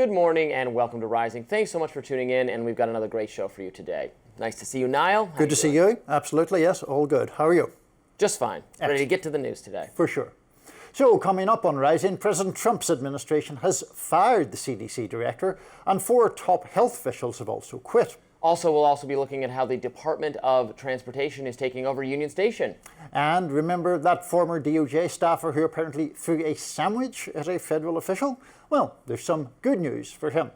Good morning and welcome to Rising. Thanks so much for tuning in, and we've got another great show for you today. Nice to see you, Niall. Good to see you. Absolutely, yes. All good. How are you? Just fine. Excellent. Ready to get to the news today. For sure. So, coming up on Rising, President Trump's administration has fired the CDC Director, and 4 top health officials have also quit. We'll also be looking at how the Department of Transportation is taking over Union Station. And remember that former DOJ staffer who apparently threw a sandwich at a federal official? Well, there's some good news for him.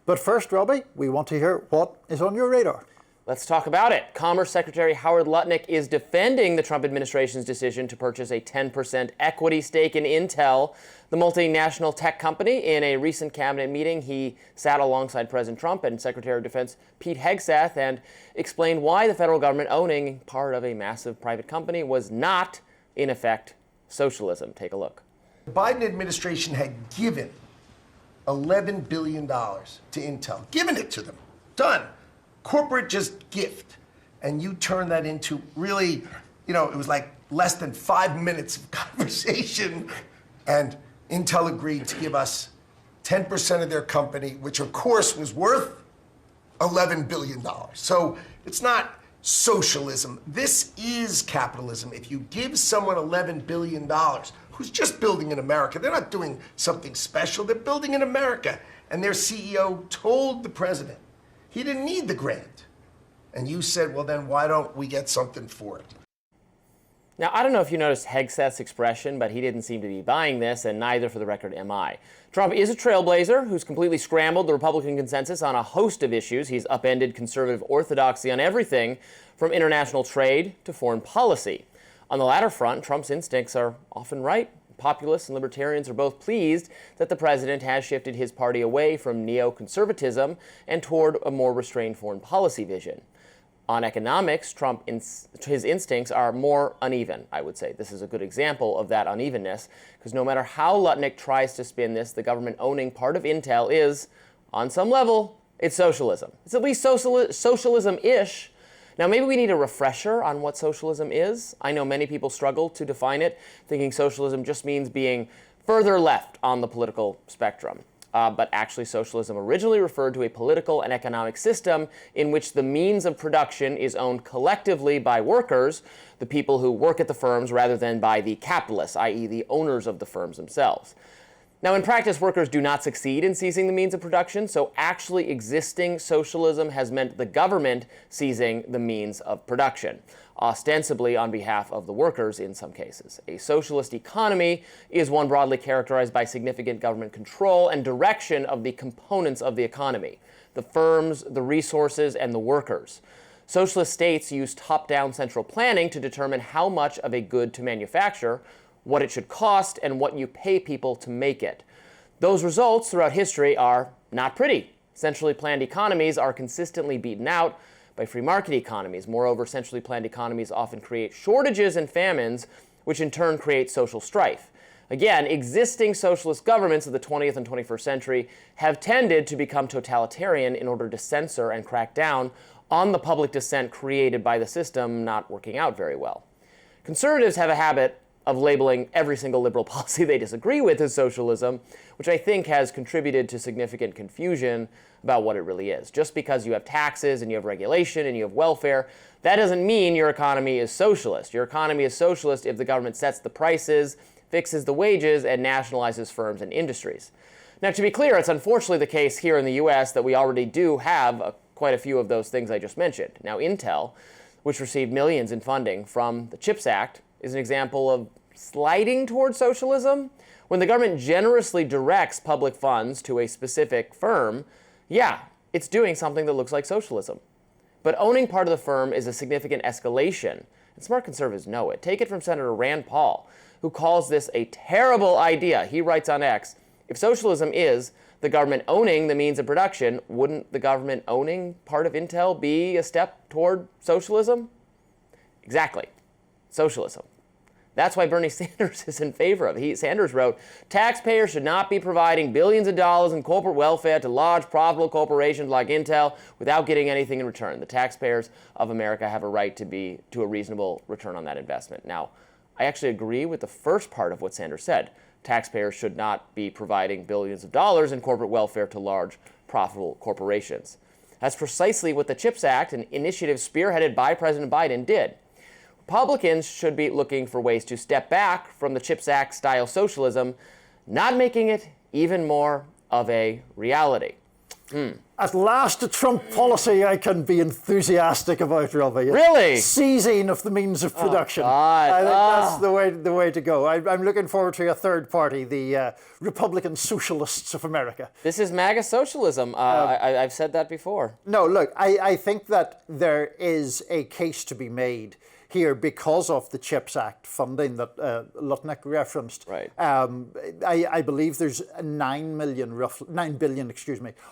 But first, Robby, we want to hear what is on your radar. Let's talk about it. Commerce Secretary Howard Lutnick is defending the Trump administration's decision to purchase a 10% equity stake in Intel, the multinational tech company. In a recent cabinet meeting, he sat alongside President Trump and Secretary of Defense Pete Hegseth and explained why the federal government owning part of a massive private company was not, in effect, socialism. Take a look. The Biden administration had given $11 billion to Intel, given it to them, done. Corporate just gift. And you turn that into really, it was like less than 5 minutes of conversation. And Intel agreed to give us 10% of their company, which of course was worth $11 billion. So it's not socialism. This is capitalism. If you give someone $11 billion, who's just building in America, they're not doing something special, they're building in America. And their CEO told the president, he didn't need the grant. And you said, well, then why don't we get something for it? Now, I don't know if you noticed Hegseth's expression, but he didn't seem to be buying this, and neither, for the record, am I. Trump is a trailblazer who's completely scrambled the Republican consensus on a host of issues. He's upended conservative orthodoxy on everything from international trade to foreign policy. On the latter front, Trump's instincts are often right. Populists and libertarians are both pleased that the president has shifted his party away from neoconservatism and toward a more restrained foreign policy vision. On economics, his instincts are more uneven, I would say. This is a good example of that unevenness, because no matter how Lutnick tries to spin this, the government owning part of Intel is, on some level, it's socialism. It's at least socialism-ish. Now, maybe we need a refresher on what socialism is. I know many people struggle to define it, thinking socialism just means being further left on the political spectrum. But actually, socialism originally referred to a political and economic system in which the means of production is owned collectively by workers, the people who work at the firms, rather than by the capitalists, i.e. the owners of the firms themselves. Now, in practice, workers do not succeed in seizing the means of production, so actually existing socialism has meant the government seizing the means of production, ostensibly on behalf of the workers in some cases. A socialist economy is one broadly characterized by significant government control and direction of the components of the economy: the firms, the resources, and the workers. Socialist states use top-down central planning to determine how much of a good to manufacture, what it should cost, and what you pay people to make it. Those results throughout history are not pretty. Centrally planned economies are consistently beaten out by free market economies. Moreover, centrally planned economies often create shortages and famines, which in turn create social strife. Again, existing socialist governments of the 20th and 21st century have tended to become totalitarian in order to censor and crack down on the public dissent created by the system not working out very well. Conservatives have a habit of labeling every single liberal policy they disagree with as socialism, which I think has contributed to significant confusion about what it really is. Just because you have taxes and you have regulation and you have welfare, that doesn't mean your economy is socialist. Your economy is socialist if the government sets the prices, fixes the wages, and nationalizes firms and industries. Now, to be clear, it's unfortunately the case here in the U.S. that we already do have quite a few of those things I just mentioned. Now, Intel, which received millions in funding from the CHIPS Act, is an example of sliding towards socialism. When the government generously directs public funds to a specific firm, yeah, it's doing something that looks like socialism. But owning part of the firm is a significant escalation, and smart conservatives know it. Take it from Senator Rand Paul, who calls this a terrible idea. He writes on X, if socialism is the government owning the means of production, wouldn't the government owning part of Intel be a step toward socialism? Exactly. Socialism. That's why Bernie Sanders is in favor of it. Sanders wrote, taxpayers should not be providing billions of dollars in corporate welfare to large profitable corporations like Intel without getting anything in return. The taxpayers of America have a right to a reasonable return on that investment. Now, I actually agree with the first part of what Sanders said. taxpayers should not be providing billions of dollars in corporate welfare to large, profitable corporations. That's precisely what the CHIPS Act, an initiative spearheaded by President Biden, did. Republicans should be looking for ways to step back from the CHIPS Act-style socialism, not making it even more of a reality. At last, a Trump policy I can be enthusiastic about, Robby. Really? Seizing of the means of production. God. I think that's the way to go. I'm looking forward to a third party, the Republican Socialists of America. This is MAGA socialism. I've said that before. No, look, I think that there is a case to be made here because of the CHIPS Act funding that Lutnick referenced. Right. I believe there's 9 billion,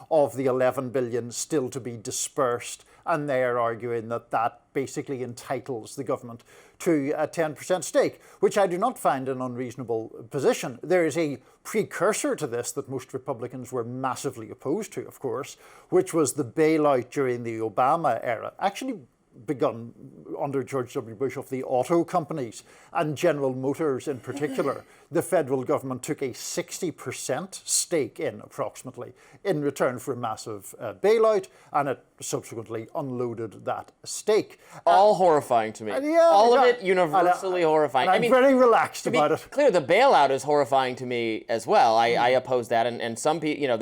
of the 11 billion still to be dispersed, and they are arguing that that basically entitles the government to a 10% stake, which I do not find an unreasonable position. There is a precursor to this that most Republicans were massively opposed to, of course, which was the bailout during the Obama era. Actually begun under George W. Bush of the auto companies and General Motors in particular. The federal government took a 60% stake in approximately in return for a massive bailout, and it subsequently unloaded that stake. All horrifying to me. All of it universally horrifying. And I'm very relaxed about it. Clear, the bailout is horrifying to me as well. I oppose that, and some people,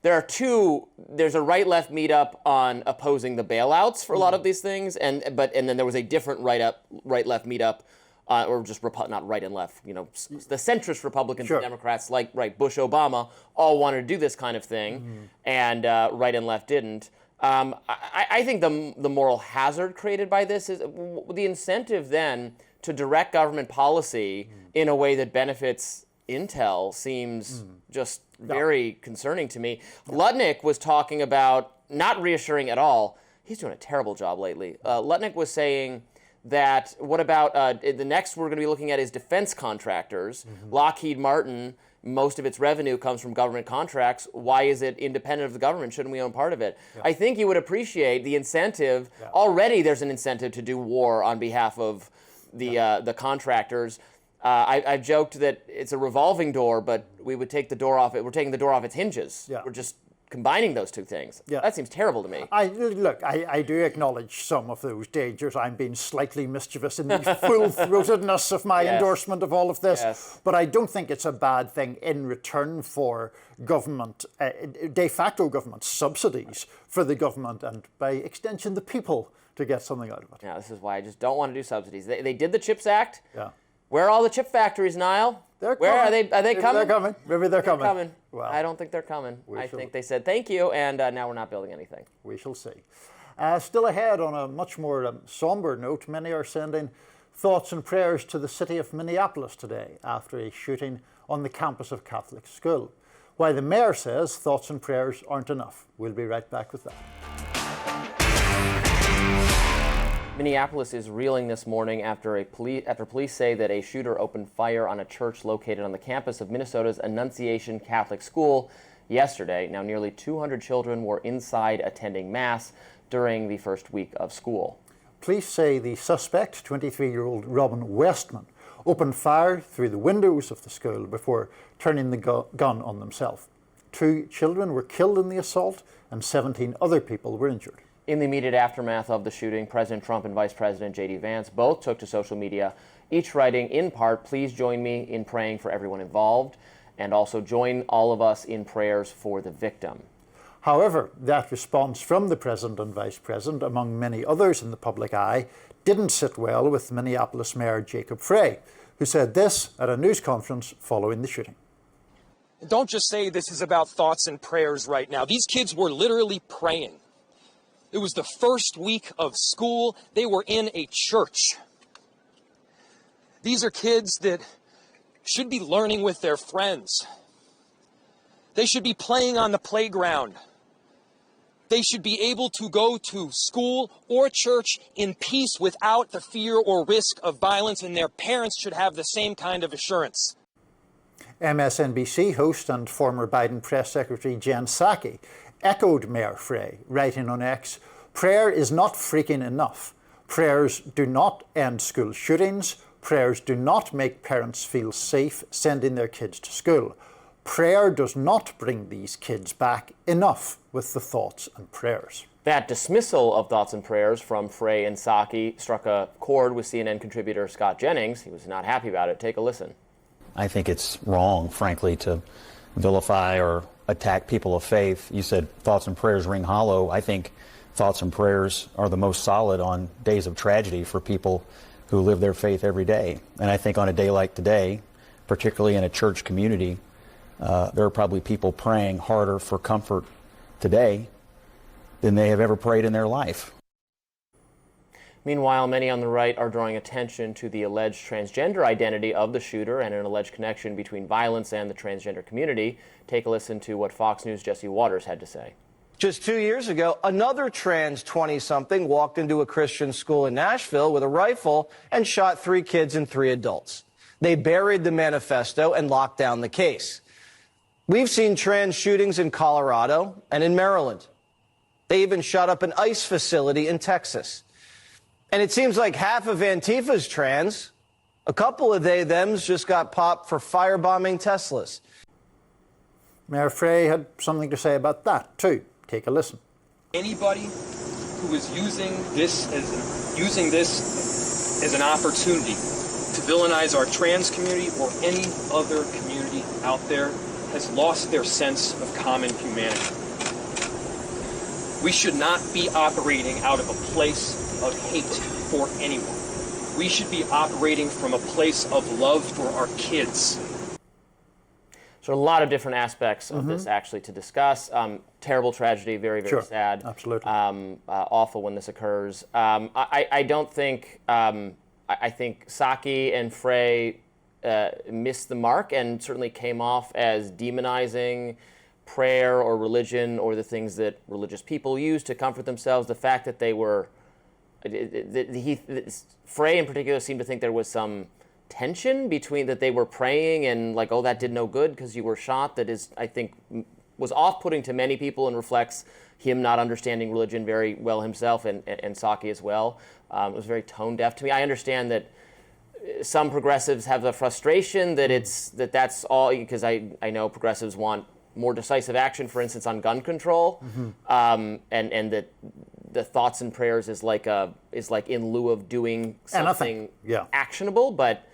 there's a right-left meetup on opposing the bailouts for a lot of these things, and then there was a different right-left meetup, or just not right and left. The centrist Republicans and Democrats, like Bush, Obama, all wanted to do this kind of thing, and right and left didn't. I think the moral hazard created by this is the incentive then to direct government policy in a way that benefits Intel seems just very concerning to me. Lutnick was talking about, not reassuring at all, he's doing a terrible job lately. Lutnick was saying that, what about, the next we're going to be looking at is defense contractors. Lockheed Martin, most of its revenue comes from government contracts. Why is it independent of the government? Shouldn't we own part of it? I think you would appreciate the incentive. Already there's an incentive to do war on behalf of the contractors. I've joked that it's a revolving door, but we would take the door off it. We're taking the door off its hinges. We're just combining those two things. That seems terrible to me. I do acknowledge some of those dangers. I'm being slightly mischievous in the full-throatedness of my endorsement of all of this. But I don't think it's a bad thing in return for government, de facto government subsidies for the government and by extension the people to get something out of it. This is why I just don't want to do subsidies. They did the CHIPS Act. Where are all the chip factories, Niall? Where are they? Are they coming? They're coming. Maybe they're coming. Well, I don't think they're coming. I think they said thank you, and now we're not building anything. We shall see. Still ahead, on a much more somber note, many are sending thoughts and prayers to the city of Minneapolis today after a shooting on the campus of Catholic school. While the mayor says thoughts and prayers aren't enough. We'll be right back with that. Minneapolis is reeling this morning after police say that a shooter opened fire on a church located on the campus of Minnesota's Annunciation Catholic School yesterday. Now, nearly 200 children were inside attending Mass during the first week of school. Police say the suspect, 23-year-old Robin Westman, opened fire through the windows of the school before turning the gun on themselves. 2 children were killed in the assault and 17 other people were injured. In the immediate aftermath of the shooting, President Trump and Vice President J.D. Vance both took to social media, each writing in part, "Please join me in praying for everyone involved, and also join all of us in prayers for the victim." However, that response from the President and Vice President, among many others in the public eye, didn't sit well with Minneapolis Mayor Jacob Frey, who said this at a news conference following the shooting. Don't just say this is about thoughts and prayers right now. These kids were literally praying. It was the first week of school. They were in a church. These are kids that should be learning with their friends. They should be playing on the playground. They should be able to go to school or church in peace without the fear or risk of violence, and their parents should have the same kind of assurance. MSNBC host and former Biden press secretary Jen Psaki echoed Mayor Frey, writing on X, "Prayer is not freaking enough. Prayers do not end school shootings. prayers do not make parents feel safe sending their kids to school. Prayer does not bring these kids back. Enough with the thoughts and prayers. That dismissal of thoughts and prayers from Frey and Psaki struck a chord with CNN contributor Scott Jennings. He was not happy about it. Take a listen. I think it's wrong, frankly, to vilify or attack people of faith. You said thoughts and prayers ring hollow. I think thoughts and prayers are the most solid on days of tragedy for people who live their faith every day. And I think on a day like today, particularly in a church community, there are probably people praying harder for comfort today than they have ever prayed in their life. Meanwhile, many on the right are drawing attention to the alleged transgender identity of the shooter and an alleged connection between violence and the transgender community. Take a listen to what Fox News' Jesse Waters had to say. Just 2 years ago, another trans 20-something walked into a Christian school in Nashville with a rifle and shot 3 kids and 3 adults. They buried the manifesto and locked down the case. We've seen trans shootings in Colorado and in Maryland. They even shot up an ICE facility in Texas. And it seems like half of Antifa's trans. A couple of they-thems just got popped for firebombing Teslas. Mayor Frey had something to say about that too. Take a listen. Anybody who is using this as an opportunity to villainize our trans community or any other community out there has lost their sense of common humanity. We should not be operating out of a place of hate for anyone. We should be operating from a place of love for our kids. So a lot of different aspects of this actually to discuss. Terrible tragedy, very, very sad. Absolutely. Awful when this occurs. I don't think, I think Psaki and Frey missed the mark and certainly came off as demonizing prayer or religion or the things that religious people use to comfort themselves. The fact that they were, Frey in particular seemed to think there was some tension between that they were praying and like, oh, that did no good because you were shot. That is, I think, was off-putting to many people and reflects him not understanding religion very well himself and Psaki as well. It was very tone-deaf to me. I understand that some progressives have the frustration that that's all, because I know progressives want more decisive action, for instance, on gun control, and that the thoughts and prayers is like in lieu of doing something actionable. But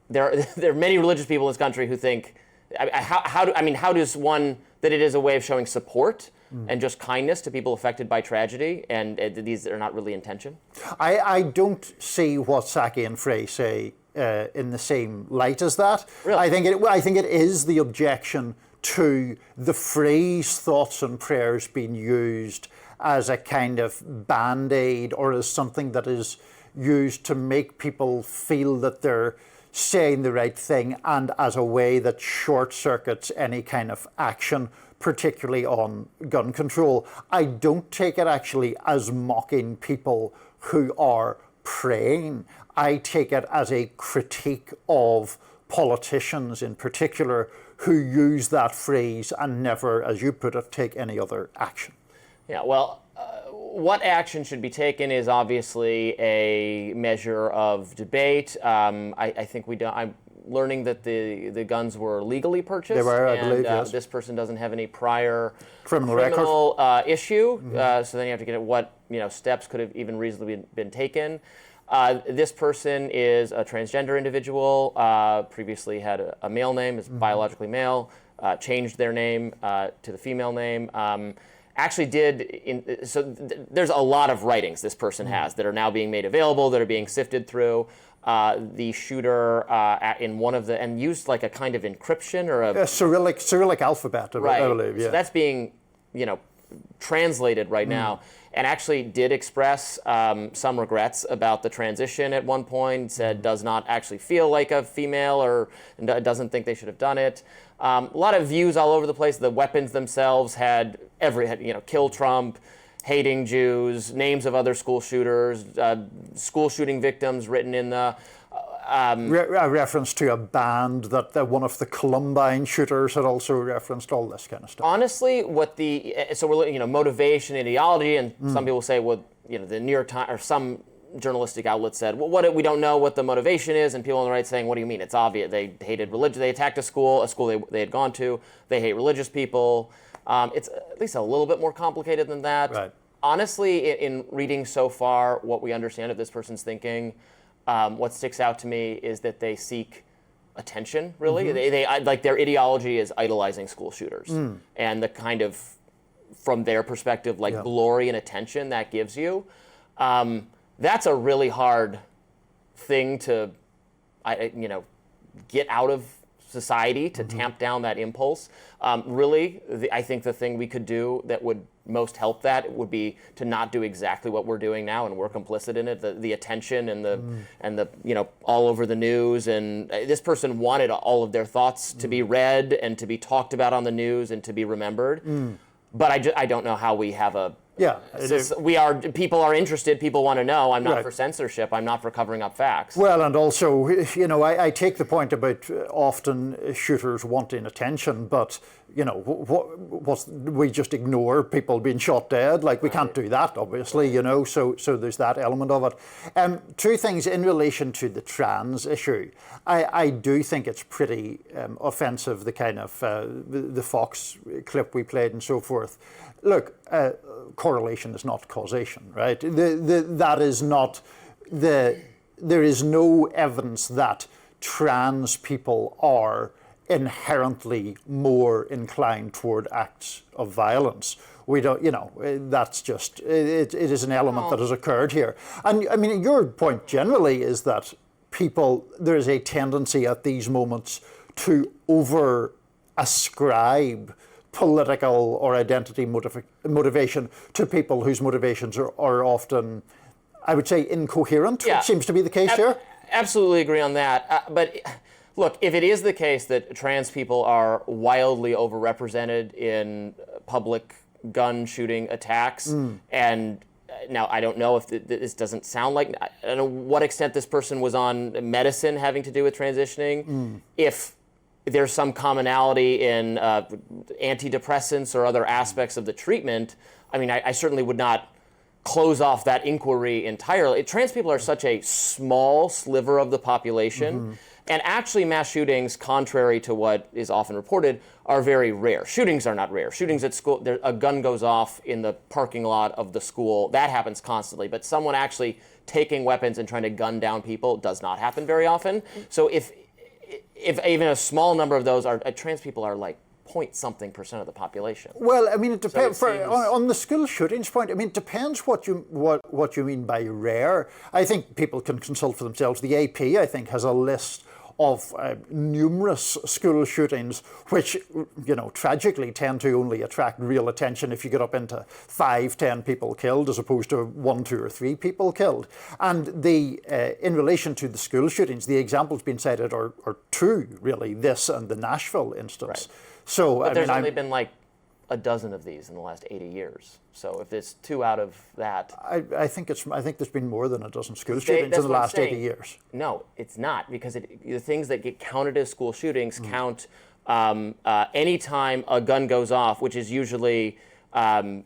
there are many religious people in this country who think, how does one that it is a way of showing support and just kindness to people affected by tragedy, and these are not really intention? I don't see what Psaki and Frey say in the same light as that. Really? I think it is the objection to the phrase thoughts and prayers being used as a kind of band-aid or as something that is used to make people feel that they're saying the right thing and as a way that short-circuits any kind of action, particularly on gun control. I don't take it actually as mocking people who are praying. I take it as a critique of politicians in particular who use that phrase and never, as you put it, take any other action. Yeah, well, what action should be taken is obviously a measure of debate. I think I'm learning that the guns were legally purchased. They were, I and, believe, yes. This person doesn't have any prior criminal issue, so then you have to get at what steps could have even reasonably been taken. This person is a transgender individual, previously had a male name, is biologically male, changed their name to the female name. Actually there's a lot of writings this person has that are now being made available, that are being sifted through. The shooter in one of and used like a kind of encryption or a Cyrillic alphabet, I believe. Yeah. So that's being, translated right now, and actually did express some regrets about the transition at one point. Said does not actually feel like a female or doesn't think they should have done it. A lot of views all over the place. The weapons themselves had kill Trump, hating Jews, names of other school shooters, school shooting victims written in the. A reference to a band that one of the Columbine shooters had also referenced, all this kind of stuff. Honestly, we're motivation, ideology, and some people say, well, the New York Times or some journalistic outlets said, well, we don't know what the motivation is, and people on the right saying, what do you mean? It's obvious. They hated religion. They attacked a school they had gone to. They hate religious people. It's at least a little bit more complicated than that. Right. Honestly, in reading so far what we understand of this person's thinking, what sticks out to me is that they seek attention, really. They like, their ideology is idolizing school shooters. And the kind of, from their perspective, like glory and attention that gives you. That's a really hard thing to, get out of society, to tamp down that impulse. Really, I think the thing we could do that would most help that would be to not do exactly what we're doing now, and we're complicit in it. The attention and the all over the news, and this person wanted all of their thoughts to be read and to be talked about on the news and to be remembered. But I don't know how we have a. People are interested, people want to know. I'm not for censorship, I'm not for covering up facts. Well, and also, I take the point about often shooters wanting attention, but, we just ignore people being shot dead. Like, we can't do that, obviously, so there's that element of it. Two things in relation to the trans issue. I do think it's pretty offensive, the kind of, the Fox clip we played and so forth. Look, correlation is not causation, right? That is not there is no evidence that trans people are inherently more inclined toward acts of violence. We don't, that's just, it is an element that has occurred here. And I mean, your point generally is that there is a tendency at these moments to ascribe political or identity motivation to people whose motivations are often, I would say, incoherent, which seems to be the case here. Absolutely agree on that. But look, if it is the case that trans people are wildly overrepresented in public gun shooting attacks, and now I don't know if this doesn't sound like, I don't know what extent this person was on medicine having to do with transitioning, if there's some commonality in antidepressants or other aspects of the treatment, I mean, I certainly would not close off that inquiry entirely. Trans people are such a small sliver of the population, and actually mass shootings, contrary to what is often reported, are very rare. Shootings are not rare. Shootings at school, a gun goes off in the parking lot of the school, that happens constantly, but someone actually taking weapons and trying to gun down people does not happen very often. So if even a small number of those are trans people are like .something% of the population. Well, I mean, it depends. On the school shootings point, I mean, it depends what you mean by rare. I think people can consult for themselves. The AP, I think, has a list of numerous school shootings, which, tragically tend to only attract real attention if you get up into 5-10 people killed, as opposed to 1, 2, or 3 people killed. And in relation to the school shootings, the examples being cited are two, really, this and the Nashville instance. Right. So, but there's only been like a dozen of these in the last 80 years. So if there's 2 out of that, I think there's been more than a dozen school shootings in the last 80 years. No, it's not, because the things that get counted as school shootings count any time a gun goes off, which is usually. Again,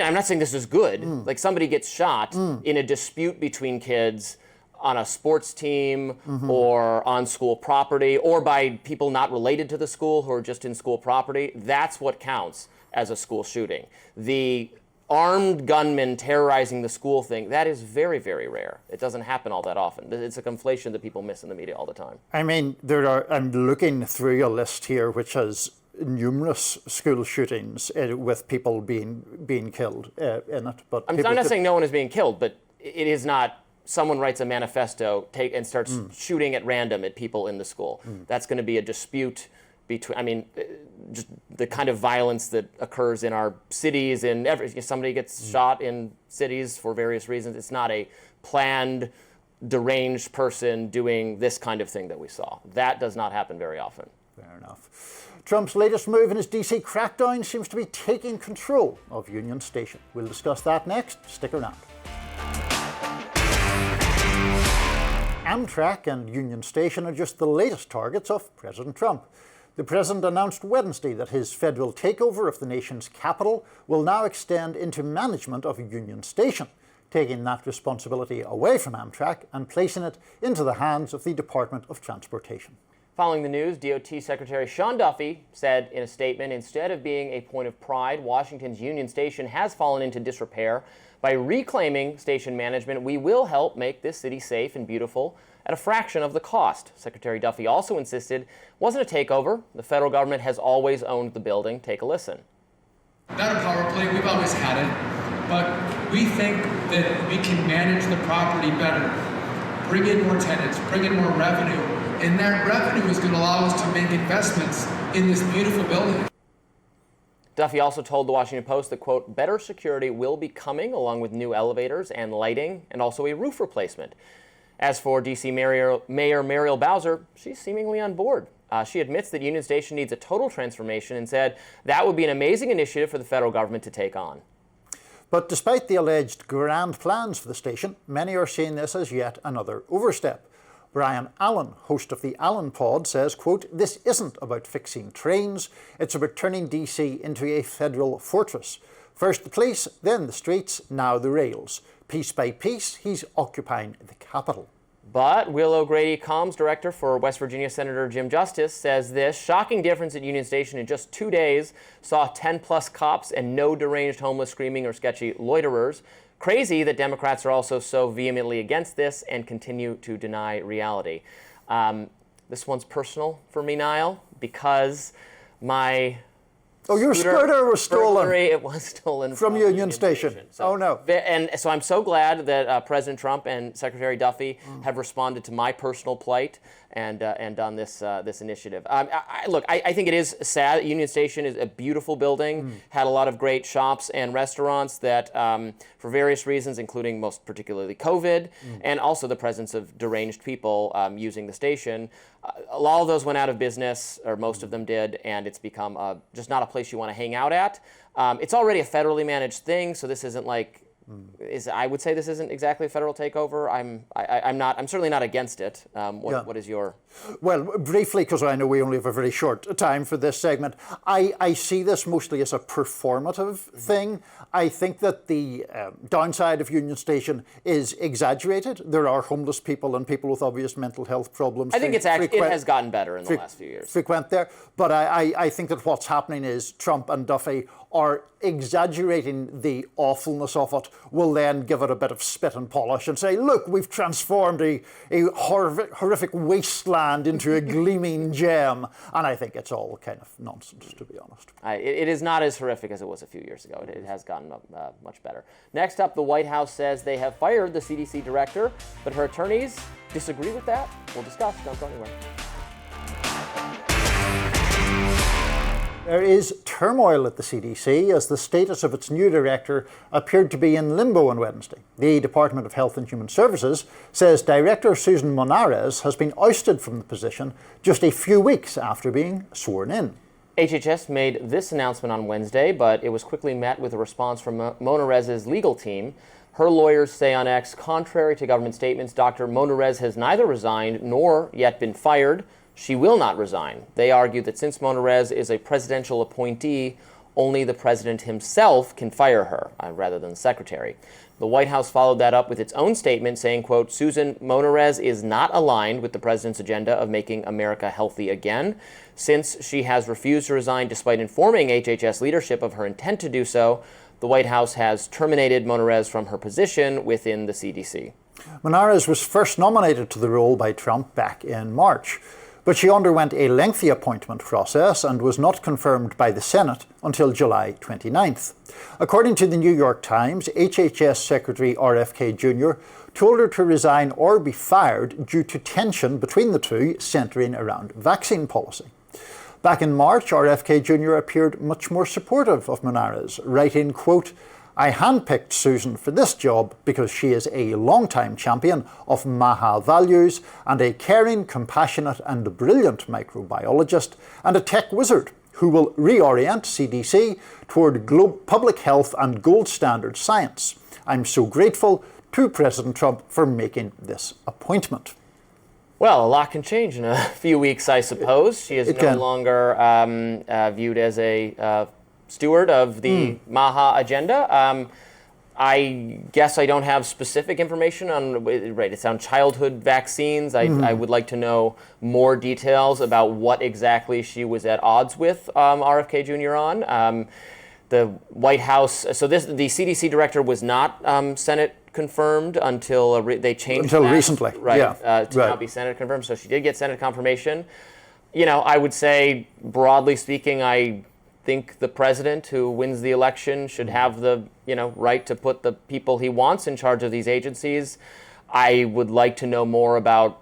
I'm not saying this is good. Like, somebody gets shot in a dispute between kids on a sports team or on school property, or by people not related to the school who are just in school property. That's what counts as a school shooting. The armed gunman terrorizing the school thing, that is very, very rare. It doesn't happen all that often. It's a conflation that people miss in the media all the time. I mean, I'm looking through a list here which has numerous school shootings with people being killed in it. But I'm not saying no one is being killed, but it is not. Someone writes a manifesto and starts shooting at random at people in the school. That's going to be a dispute between, just the kind of violence that occurs in our cities, and somebody gets shot in cities for various reasons. It's not a planned, deranged person doing this kind of thing that we saw. That does not happen very often. Fair enough. Trump's latest move in his DC crackdown seems to be taking control of Union Station. We'll discuss that next. Stick around. Amtrak and Union Station are just the latest targets of President Trump. The president announced Wednesday that his federal takeover of the nation's capital will now extend into management of Union Station. taking that responsibility away from Amtrak and placing it into the hands of the Department of Transportation. Following the news, DOT Secretary Sean Duffy said in a statement, instead of being a point of pride, Washington's Union Station has fallen into disrepair. By reclaiming station management, we will help make this city safe and beautiful at a fraction of the cost. Secretary Duffy also insisted it wasn't a takeover. The federal government has always owned the building. Take a listen. Not a power play, we've always had it, but we think that we can manage the property better, bring in more tenants, bring in more revenue, and that revenue is going to allow us to make investments in this beautiful building. Duffy also told the Washington Post that, quote, better security will be coming along with new elevators and lighting and also a roof replacement. As for D.C. Mayor Muriel Bowser, she's seemingly on board. She admits that Union Station needs a total transformation and said that would be an amazing initiative for the federal government to take on. But despite the alleged grand plans for the station, many are seeing this as yet another overstep. Brian Allen, host of the Allen Pod, says, quote, this isn't about fixing trains, it's about turning DC into a federal fortress. First the police, then the streets, now the rails. Piece by piece, he's occupying the Capitol. But Will O'Grady, comms director for West Virginia Senator Jim Justice, says this shocking difference at Union Station in just 2 days saw 10-plus cops and no deranged homeless screaming or sketchy loiterers. Crazy that Democrats are also so vehemently against this and continue to deny reality. This one's personal for me, Niall, because my your scooter was stolen. It was stolen from Union Station. So, oh no! And so I'm so glad that President Trump and Secretary Duffy have responded to my personal plight and done this initiative. I think it is sad. Union Station is a beautiful building, had a lot of great shops and restaurants that, for various reasons, including most particularly COVID, and also the presence of deranged people using the station. A lot of those went out of business, or most of them did, and it's become just not a place you want to hang out at. It's already a federally managed thing, so this isn't like. I would say this isn't exactly a federal takeover. I'm certainly not against it. What is your? Well, briefly, because I know we only have a very short time for this segment, I see this mostly as a performative thing. I think that the downside of Union Station is exaggerated. There are homeless people and people with obvious mental health problems. I think it has gotten better in the last few years. Frequent there, but I think that what's happening is Trump and Duffy are exaggerating the awfulness of it, will then give it a bit of spit and polish and say, look, we've transformed a horrific wasteland into a gleaming gem. And I think it's all kind of nonsense, to be honest. It is not as horrific as it was a few years ago. It has gotten much better. Next up, the White House says they have fired the CDC director, but her attorneys disagree with that. We'll discuss. Don't go anywhere. There is turmoil at the CDC as the status of its new director appeared to be in limbo on Wednesday. The Department of Health and Human Services says Director Susan Monarez has been ousted from the position just a few weeks after being sworn in. HHS made this announcement on Wednesday, but it was quickly met with a response from Monarez's legal team. Her lawyers say on X, contrary to government statements, Dr. Monarez has neither resigned nor yet been fired. She will not resign. They argue that since Monarez is a presidential appointee, only the president himself can fire her, rather than the secretary. The White House followed that up with its own statement saying, quote, Susan Monarez is not aligned with the president's agenda of making America healthy again. Since she has refused to resign despite informing HHS leadership of her intent to do so, the White House has terminated Monarez from her position within the CDC. Monarez was first nominated to the role by Trump back in March. But she underwent a lengthy appointment process and was not confirmed by the Senate until July 29th. According to the New York Times, HHS Secretary RFK Jr. told her to resign or be fired due to tension between the two centering around vaccine policy. Back in March, RFK Jr. appeared much more supportive of Monarez, writing, quote, I handpicked Susan for this job because she is a long-time champion of MAHA values and a caring, compassionate and brilliant microbiologist and a tech wizard who will reorient CDC toward public health and gold standard science. I'm so grateful to President Trump for making this appointment. Well, a lot can change in a few weeks, I suppose. She is no longer viewed as a steward of the MAHA agenda. I guess I don't have specific information on, right, it's on childhood vaccines. I would like to know more details about what exactly she was at odds with RFK Jr. on. The White House, so the CDC director was not Senate confirmed until they changed until that, recently, right, yeah, to now be Senate confirmed. So she did get Senate confirmation. You know, I would say, broadly speaking, I think the president who wins the election should have the, right to put the people he wants in charge of these agencies. I would like to know more about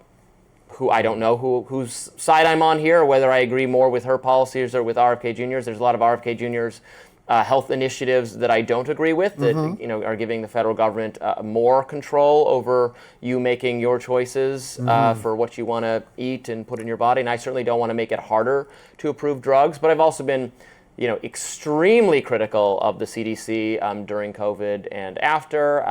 I don't know whose side I'm on here, or whether I agree more with her policies or with RFK Jr.'s. There's a lot of RFK Jr.'s health initiatives that I don't agree with, that are giving the federal government more control over you making your choices for what you want to eat and put in your body. And I certainly don't want to make it harder to approve drugs. But I've also been, extremely critical of the CDC during COVID and after.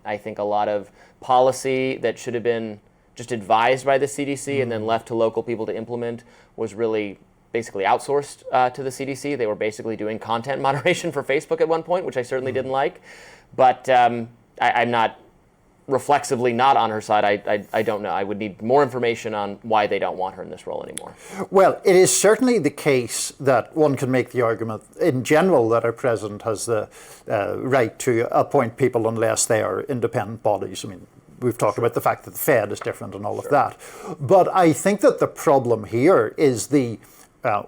I think a lot of policy that should have been just advised by the CDC and then left to local people to implement was really basically outsourced to the CDC. They were basically doing content moderation for Facebook at one point, which I certainly didn't like. But I'm not reflexively not on her side. I don't know. I would need more information on why they don't want her in this role anymore. Well, it is certainly the case that one can make the argument in general that our president has the right to appoint people unless they are independent bodies. I mean, we've talked about the fact that the Fed is different and all of that. But I think that the problem here is the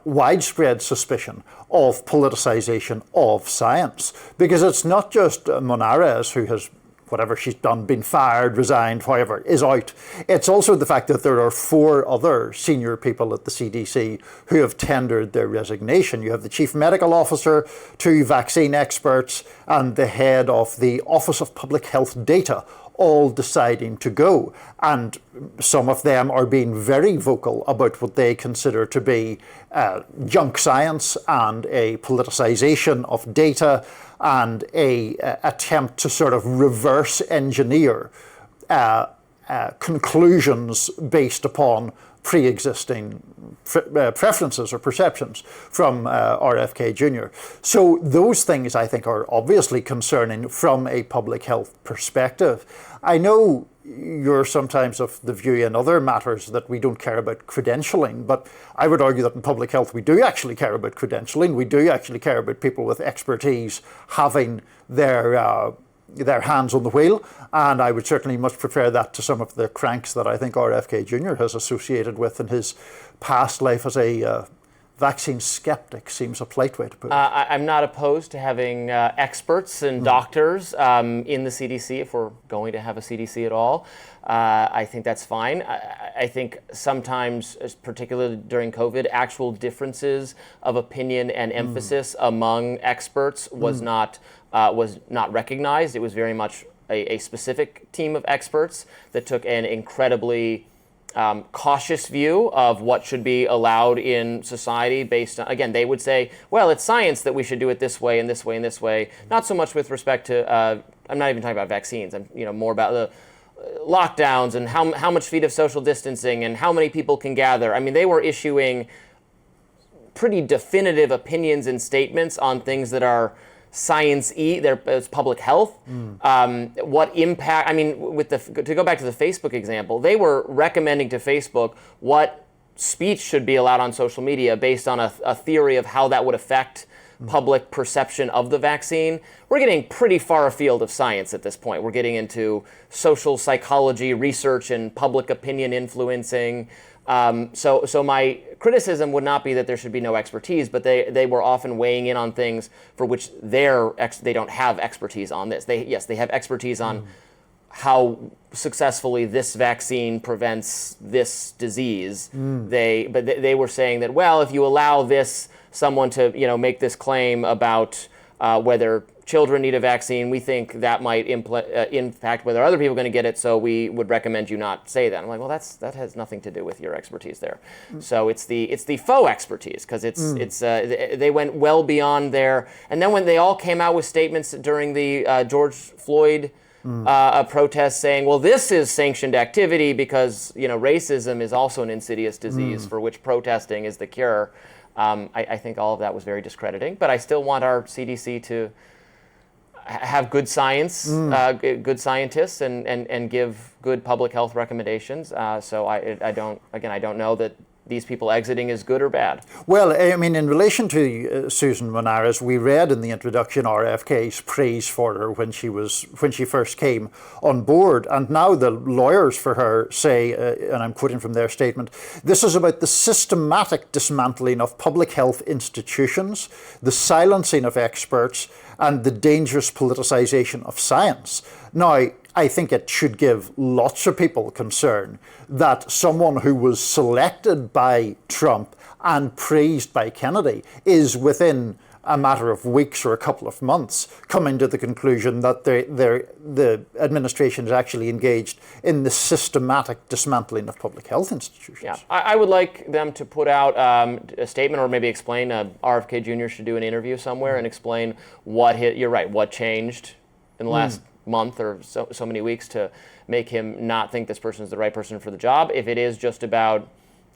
widespread suspicion of politicization of science, because it's not just Monarez who has, whatever she's done, been fired, resigned, whatever, is out. It's also the fact that there are 4 other senior people at the CDC who have tendered their resignation. You have the chief medical officer, 2 vaccine experts, and the head of the Office of Public Health Data, all deciding to go. And some of them are being very vocal about what they consider to be junk science and a politicization of data and a attempt to sort of reverse engineer conclusions based upon pre-existing preferences or perceptions from RFK Jr. So those things, I think, are obviously concerning from a public health perspective. I know you're sometimes of the view in other matters that we don't care about credentialing, but I would argue that in public health we do actually care about credentialing. We do actually care about people with expertise having their hands on the wheel, and I would certainly much prefer that to some of the cranks that I think RFK Jr. has associated with in his past life as a vaccine skeptic, seems a polite way to put it. I'm not opposed to having experts and doctors in the CDC if we're going to have a CDC at all. I think that's fine. I think sometimes, particularly during COVID, actual differences of opinion and emphasis among experts was not recognized. It was very much a specific team of experts that took an incredibly cautious view of what should be allowed in society based on, again, they would say, well, it's science that we should do it this way and this way and this way. Not so much with respect to, I'm not even talking about vaccines. I'm more about the lockdowns and how much feet of social distancing and how many people can gather. I mean, they were issuing pretty definitive opinions and statements on things that are science-y, it's public health. What impact, I mean, to go back to the Facebook example, they were recommending to Facebook what speech should be allowed on social media based on a theory of how that would affect public perception of the vaccine. We're getting pretty far afield of science at this point. We're getting into social psychology research and public opinion influencing. So my criticism would not be that there should be no expertise, but they were often weighing in on things for which they don't have expertise on this. They have expertise on how successfully this vaccine prevents this disease. But they were saying that, well, if you allow someone to make this claim about whether children need a vaccine, we think that might impact whether other people are going to get it, so we would recommend you not say that. I'm like, well, that has nothing to do with your expertise there. So it's the faux expertise, because they went well beyond their. And then when they all came out with statements during the George Floyd protest saying, well, this is sanctioned activity because racism is also an insidious disease for which protesting is the cure. I think all of that was very discrediting, but I still want our CDC to. have good science, good scientists, and give good public health recommendations. So I don't know that these people exiting is good or bad. Well, I mean, in relation to Susan Monarez, we read in the introduction RFK's praise for her when she first came on board, and now the lawyers for her say, and I'm quoting from their statement, this is about the systematic dismantling of public health institutions, the silencing of experts, and the dangerous politicization of science. Now, I think it should give lots of people concern that someone who was selected by Trump and praised by Kennedy is within a matter of weeks or a couple of months coming to the conclusion that the administration is actually engaged in the systematic dismantling of public health institutions. Yeah, I would like them to put out a statement or maybe explain. RFK Jr. should do an interview somewhere and explain what what changed in the last month or so many weeks to make him not think this person is the right person for the job. If it is just about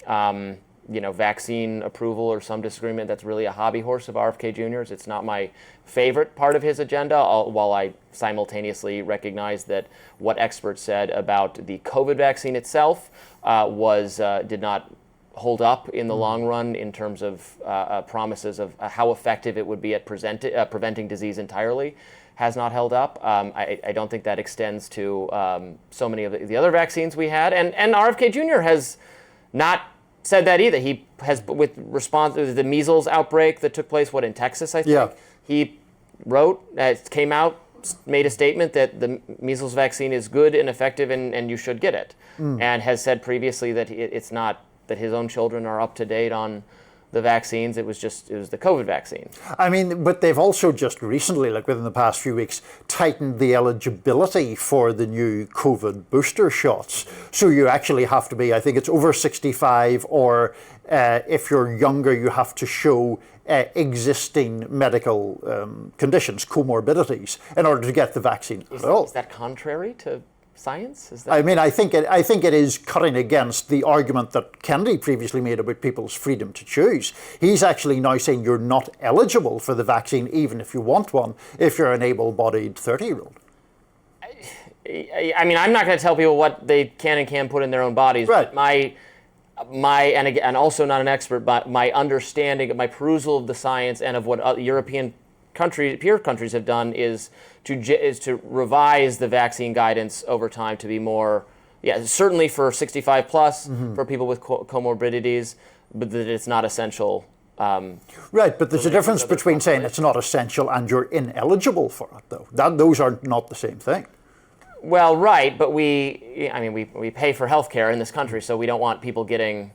vaccine approval or some disagreement, that's really a hobby horse of RFK Jr.'s. It's not my favorite part of his agenda, while I simultaneously recognize that what experts said about the COVID vaccine itself did not hold up in the long run in terms of promises of how effective it would be at preventing disease entirely. Has not held up. I don't think that extends to so many of the other vaccines we had. And RFK Jr. has not said that either. He has, with response to the measles outbreak that took place, in Texas, I think? Yeah. He came out, made a statement that the measles vaccine is good and effective and you should get it. And has said previously that it's not, that his own children are up to date on the vaccines. It was the COVID vaccine. I mean, but they've also just recently, within the past few weeks, tightened the eligibility for the new COVID booster shots. So you actually have to be, I think it's over 65, or if you're younger, you have to show existing medical conditions, comorbidities, in order to get the vaccine. Is that contrary to science? I mean, I think it is cutting against the argument that Kennedy previously made about people's freedom to choose. He's actually now saying you're not eligible for the vaccine, even if you want one, if you're an able-bodied 30-year-old. I mean, I'm not going to tell people what they can and can't put in their own bodies. Right. But and also not an expert, but my understanding, my perusal of the science and of what European peer countries have done is to revise the vaccine guidance over time to be more, certainly for 65 plus, for people with comorbidities, but that it's not essential. Right, but there's a difference between saying it's not essential and you're ineligible for it, though. Those are not the same thing. Well, right, but we pay for health care in this country, so we don't want people getting...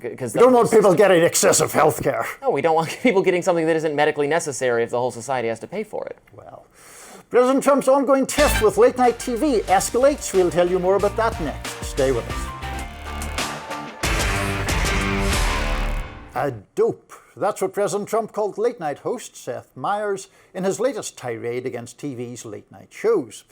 We don't want people getting excessive health care. No, we don't want people getting something that isn't medically necessary if the whole society has to pay for it. Well, President Trump's ongoing tiff with late-night TV escalates. We'll tell you more about that next. Stay with us. A dope. That's what President Trump called late-night host Seth Meyers in his latest tirade against TV's late-night shows.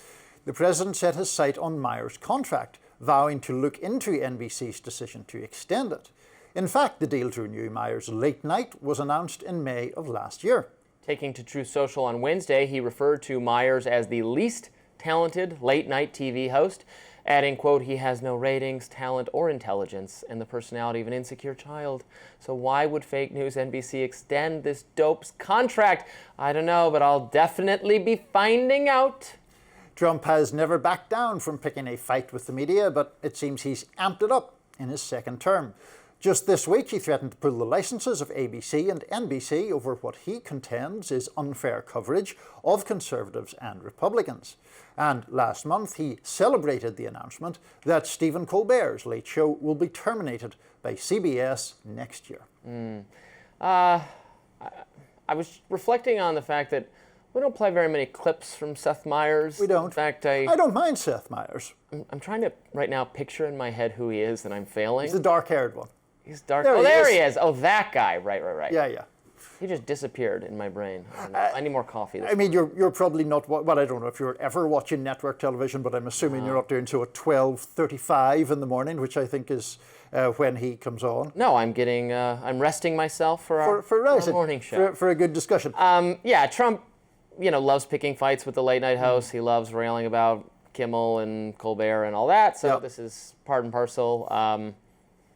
The president set his sight on Meyers' contract, vowing to look into NBC's decision to extend it. In fact, the deal to renew Meyers' late night was announced in May of last year. Taking to Truth Social on Wednesday, he referred to Meyers as the least talented late-night TV host, adding, quote, he has no ratings, talent, or intelligence, and the personality of an insecure child. So why would fake news NBC extend this dope's contract? I don't know, but I'll definitely be finding out. Trump has never backed down from picking a fight with the media, but it seems he's amped it up in his second term. Just this week, he threatened to pull the licenses of ABC and NBC over what he contends is unfair coverage of Conservatives and Republicans. And last month, he celebrated the announcement that Stephen Colbert's Late Show will be terminated by CBS next year. I was reflecting on the fact that we don't play very many clips from Seth Meyers. We don't. In fact, I don't mind Seth Meyers. I'm trying to right now picture in my head who he is, and I'm failing. He's the dark-haired one. He's dark. There he is. Oh, that guy. Right. Yeah. He just disappeared in my brain. I need more coffee. I mean, you're probably not. Well, I don't know if you're ever watching network television, but I'm assuming you're up there until 12:35 in the morning, which I think is when he comes on. No, I'm resting myself for our morning show. For a good discussion. Trump loves picking fights with the late night hosts. He loves railing about Kimmel and Colbert and all that. So this is part and parcel.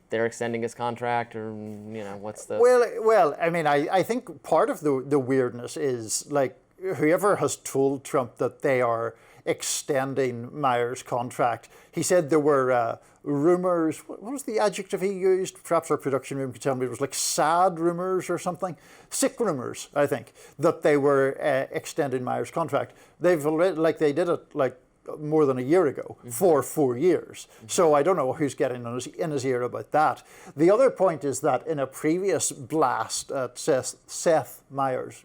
They're extending his contract, or what's the... Well, I mean, I think part of the weirdness is, like, whoever has told Trump that they are extending Meyers' contract, he said there were rumors. What was the adjective he used? Perhaps our production room could tell me. It was like sad rumors or something. Sick rumors, I think, that they were extending Meyers' contract. They've already, they did it more than a year ago for 4 years. So I don't know who's getting in his ear about that. The other point is that in a previous blast at Seth Meyers,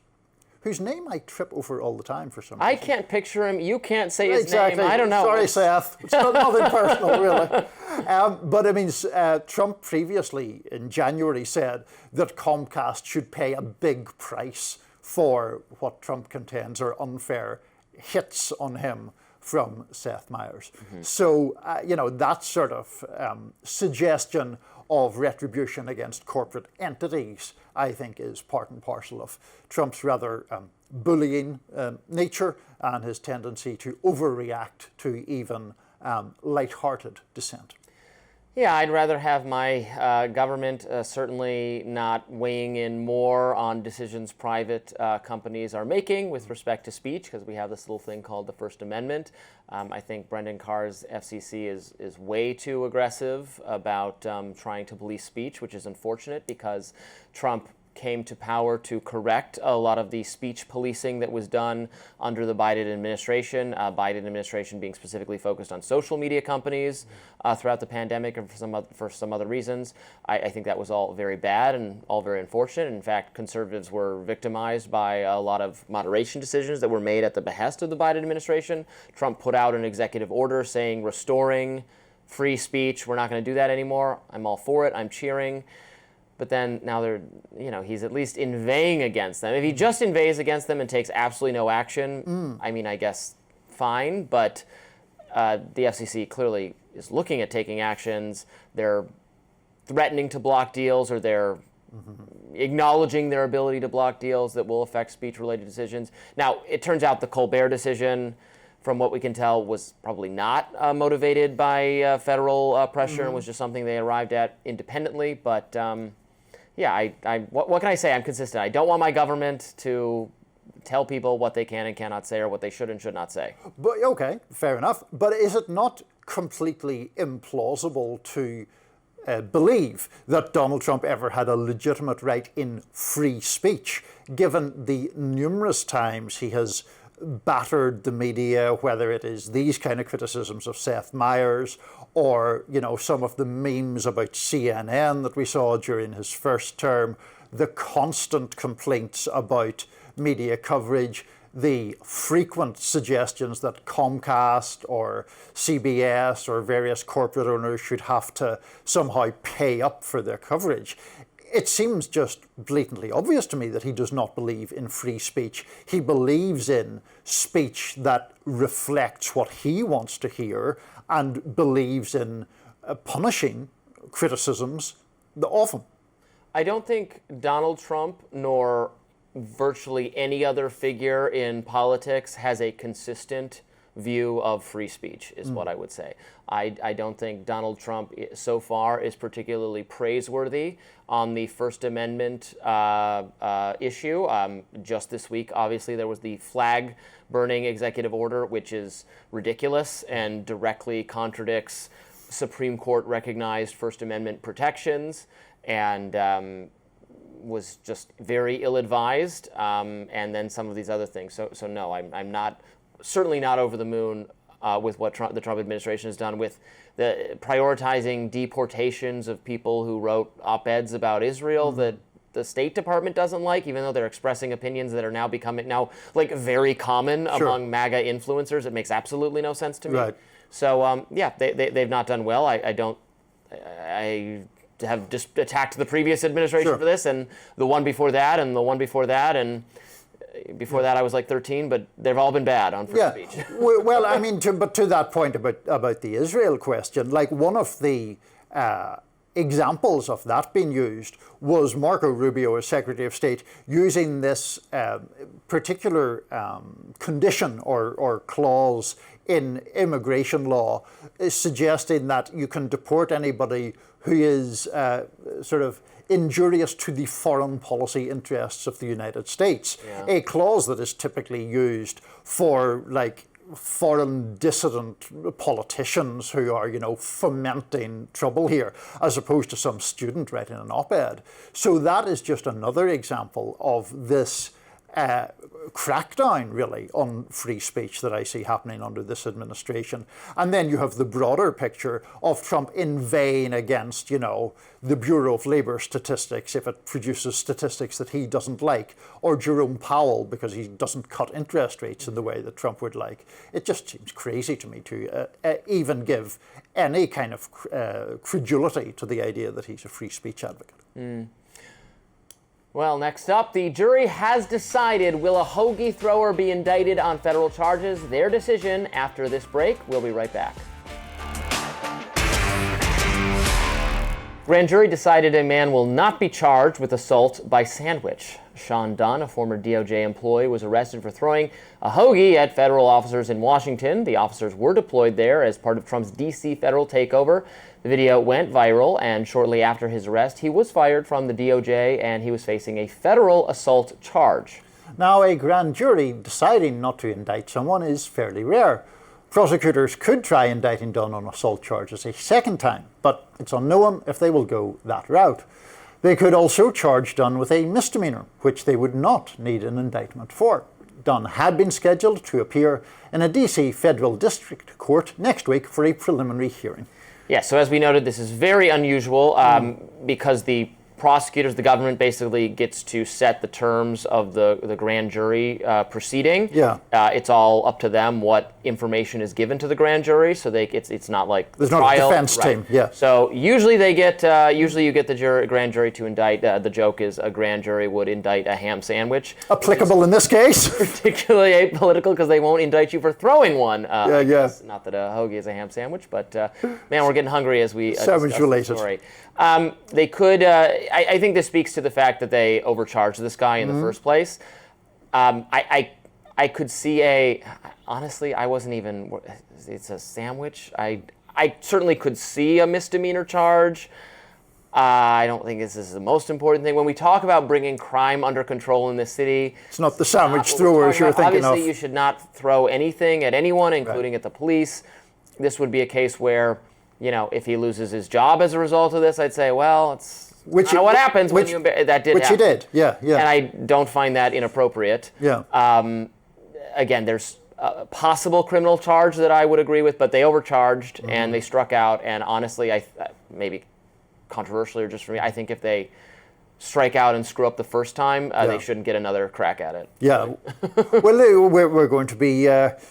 whose name I trip over all the time for some reason. I can't picture him. You can't say his name. I don't know. Sorry, Seth. It's nothing personal, really. But I mean, Trump previously in January said that Comcast should pay a big price for what Trump contends are unfair hits on him from Seth Meyers. So, that sort of suggestion of retribution against corporate entities, I think, is part and parcel of Trump's rather bullying nature and his tendency to overreact to even lighthearted dissent. Yeah, I'd rather have my government certainly not weighing in more on decisions private companies are making with respect to speech, because we have this little thing called the First Amendment. I think Brendan Carr's FCC is way too aggressive about trying to police speech, which is unfortunate because Trump came to power to correct a lot of the speech policing that was done under the Biden administration. Biden administration being specifically focused on social media companies throughout the pandemic and for some other reasons. I think that was all very bad and all very unfortunate. In fact, conservatives were victimized by a lot of moderation decisions that were made at the behest of the Biden administration. Trump put out an executive order saying restoring free speech. We're not going to do that anymore. I'm all for it. I'm cheering. But then now he's at least inveighing against them. If he just inveighs against them and takes absolutely no action, I mean, I guess fine. But the FCC clearly is looking at taking actions. They're threatening to block deals, or they're acknowledging their ability to block deals that will affect speech-related decisions. Now, it turns out the Colbert decision, from what we can tell, was probably not motivated by federal pressure and was just something they arrived at independently. But what can I say? I'm consistent. I don't want my government to tell people what they can and cannot say or what they should and should not say. But okay, fair enough. But is it not completely implausible to believe that Donald Trump ever had a legitimate right in free speech, given the numerous times he has battered the media, whether it is these kind of criticisms of Seth Meyers or, some of the memes about CNN that we saw during his first term, the constant complaints about media coverage, the frequent suggestions that Comcast or CBS or various corporate owners should have to somehow pay up for their coverage. It seems just blatantly obvious to me that he does not believe in free speech. He believes in speech that reflects what he wants to hear and believes in punishing criticisms of him. I don't think Donald Trump nor virtually any other figure in politics has a consistent view of free speech, is what I would say. I don't think Donald Trump so far is particularly praiseworthy on the First Amendment issue. Just this week, obviously, there was the flag burning executive order, which is ridiculous and directly contradicts Supreme Court recognized First Amendment protections, and was just very ill-advised, and then some of these other things. So no, I'm not, certainly not over the moon with what the Trump administration has done with the prioritizing deportations of people who wrote op-eds about Israel that the State Department doesn't like, even though they're expressing opinions that are now becoming like very common among MAGA influencers. It makes absolutely no sense to me. Right. So they've not done well. I have just attacked the previous administration for this, and the one before that, and the one before that, and before that I was like 13, but they've all been bad on free speech. Well, I mean, but to that point about the Israel question, like one of the examples of that being used was Marco Rubio, as Secretary of State, using this particular condition or clause in immigration law, suggesting that you can deport anybody who is sort of injurious to the foreign policy interests of the United States. Yeah. A clause that is typically used for like foreign dissident politicians who are, fomenting trouble here, as opposed to some student writing an op-ed. So that is just another example of this crackdown, really, on free speech that I see happening under this administration. And then you have the broader picture of Trump inveighing against, the Bureau of Labor Statistics if it produces statistics that he doesn't like, or Jerome Powell because he doesn't cut interest rates in the way that Trump would like. It just seems crazy to me to even give any kind of credulity to the idea that he's a free speech advocate. Mm. Well, next up, the jury has decided, will a hoagie thrower be indicted on federal charges? Their decision after this break. We'll be right back. Grand jury decided a man will not be charged with assault by sandwich. Sean Dunn, a former DOJ employee, was arrested for throwing a hoagie at federal officers in Washington. The officers were deployed there as part of Trump's D.C. federal takeover. The video went viral, and shortly after his arrest, he was fired from the DOJ, and he was facing a federal assault charge. Now, a grand jury deciding not to indict someone is fairly rare. Prosecutors could try indicting Dunn on assault charges a second time, but it's unknown if they will go that route. They could also charge Dunn with a misdemeanor, which they would not need an indictment for. Dunn had been scheduled to appear in a D.C. federal district court next week for a preliminary hearing. Yeah, so as we noted, this is very unusual because the prosecutors, the government basically gets to set the terms of the grand jury proceeding. Yeah. It's all up to them what information is given to the grand jury, so it's not like there's trial. Not a defense team. Yeah. So usually you get the grand jury to indict. The joke is a grand jury would indict a ham sandwich. Applicable in this case. Particularly apolitical because they won't indict you for throwing one. Yeah. Not that a hoagie is a ham sandwich, but man, we're getting hungry as we sandwich related. Story. They could. I think this speaks to the fact that they overcharged this guy in the first place. I could see honestly, I wasn't even. It's a sandwich. I certainly could see a misdemeanor charge. I don't think this is the most important thing. When we talk about bringing crime under control in this city, it's not the sandwich throwers you're thinking of. Obviously, you should not throw anything at anyone, including at the police. This would be a case where, if he loses his job as a result of this, I'd say, well, it's what happens when that did happen. Which he did, yeah. And I don't find that inappropriate. Yeah. Again, there's a possible criminal charge that I would agree with, but they overcharged and they struck out. And honestly, maybe controversially or just for me, I think if they strike out and screw up the first time, they shouldn't get another crack at it. Yeah. Well, we're going to be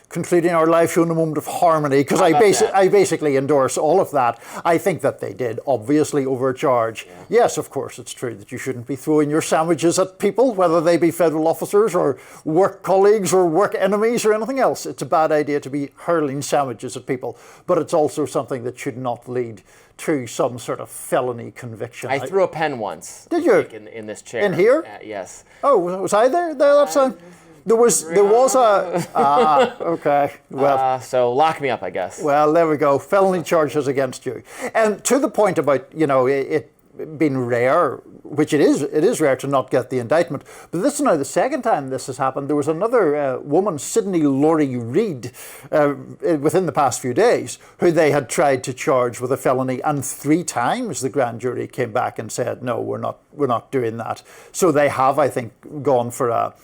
concluding our live show in a moment of harmony, because I basically endorse all of that. I think that they did obviously overcharge. Yeah. Yes, of course, it's true that you shouldn't be throwing your sandwiches at people, whether they be federal officers or work colleagues or work enemies or anything else. It's a bad idea to be hurling sandwiches at people, but it's also something that should not lead to some sort of felony conviction. I threw a pen once. Did you? In this chair. In here? Yes. Oh, was I there that time? There was a okay. Well, so lock me up, I guess. Well, there we go. Felony charges against you. And to the point about it being rare, which it is rare to not get the indictment. But this is now the second time this has happened. There was another woman, Sydney Laurie Reid, within the past few days, who they had tried to charge with a felony, and 3 times the grand jury came back and said, no, we're not doing that. So they have, I think, gone for a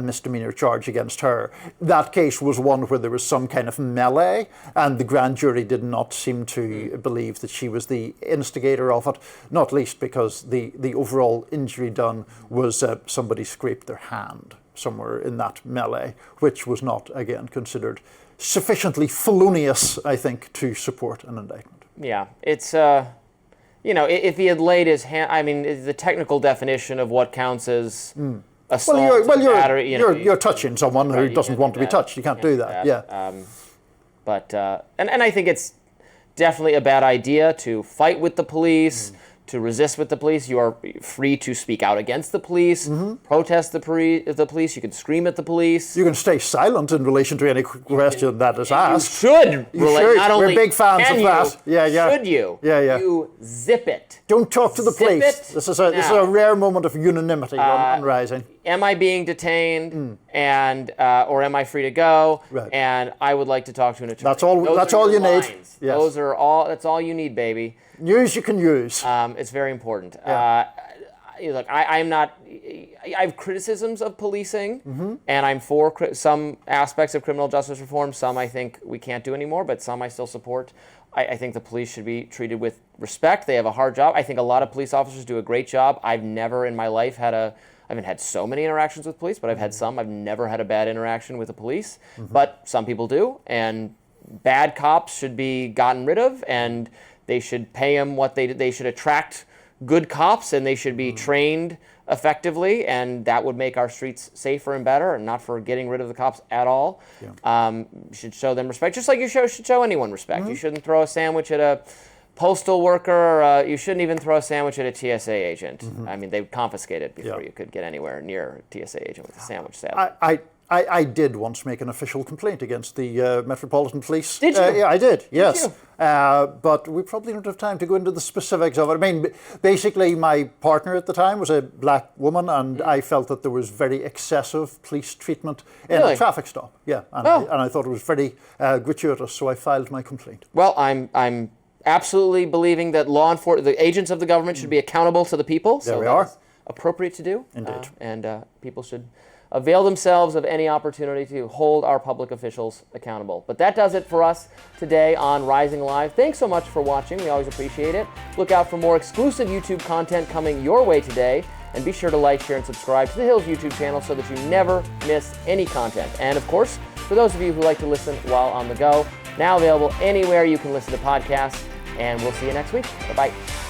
misdemeanor charge against her. That case was one where there was some kind of melee, and the grand jury did not seem to believe that she was the instigator of it, not least because the overall injury done was somebody scraped their hand somewhere in that melee, which was not, again, considered sufficiently felonious, I think, to support an indictment. Yeah, it's, if he had laid his hand, I mean, the technical definition of what counts as assault, you're touching someone who doesn't want to be touched. You can't do that. Yeah. And I think it's definitely a bad idea to fight with the police, to resist with the police. You are free to speak out against the police, protest the police. You can scream at the police. You can stay silent in relation to any question that is asked. You should. Not only We're big fans of that. Yeah. Should you? Yeah. You zip it. Don't talk to the Zip police. it. This is a rare moment of unanimity on Rising. Am I being detained, and or am I free to go? Right. And I would like to talk to an attorney. That's all. That's all you need. Yes. That's all you need, baby. News you can use. It's very important. Yeah. Look, I'm not. I have criticisms of policing, and I'm for some aspects of criminal justice reform. Some I think we can't do anymore, but some I still support. I think the police should be treated with respect. They have a hard job. I think a lot of police officers do a great job. I've never in my life I haven't had so many interactions with police, but I've had some. I've never had a bad interaction with the police, but some people do, and bad cops should be gotten rid of, and they should pay them what they should attract good cops, and they should be trained effectively, and that would make our streets safer and better, and not for getting rid of the cops at all. You should show them respect, just like you should show anyone respect. You shouldn't throw a sandwich at a postal worker. You shouldn't even throw a sandwich at a TSA agent. I mean, they would confiscate it before you could get anywhere near a TSA agent with a sandwich, sadly. I did once make an official complaint against the Metropolitan Police. Did you? Yeah, I did, yes. Did you? But we probably don't have time to go into the specifics of it. I mean, basically, my partner at the time was a black woman, and I felt that there was very excessive police treatment in a traffic stop. Yeah, and I thought it was very gratuitous, so I filed my complaint. Well, I'm absolutely believing that the agents of the government should be accountable to the people. There we are. That's appropriate to do. Indeed. And people should avail themselves of any opportunity to hold our public officials accountable. But that does it for us today on Rising Live. Thanks so much for watching. We always appreciate it. Look out for more exclusive YouTube content coming your way today. And be sure to like, share, and subscribe to the Hills YouTube channel so that you never miss any content. And of course, for those of you who like to listen while on the go, now available anywhere you can listen to podcasts. And we'll see you next week. Bye-bye.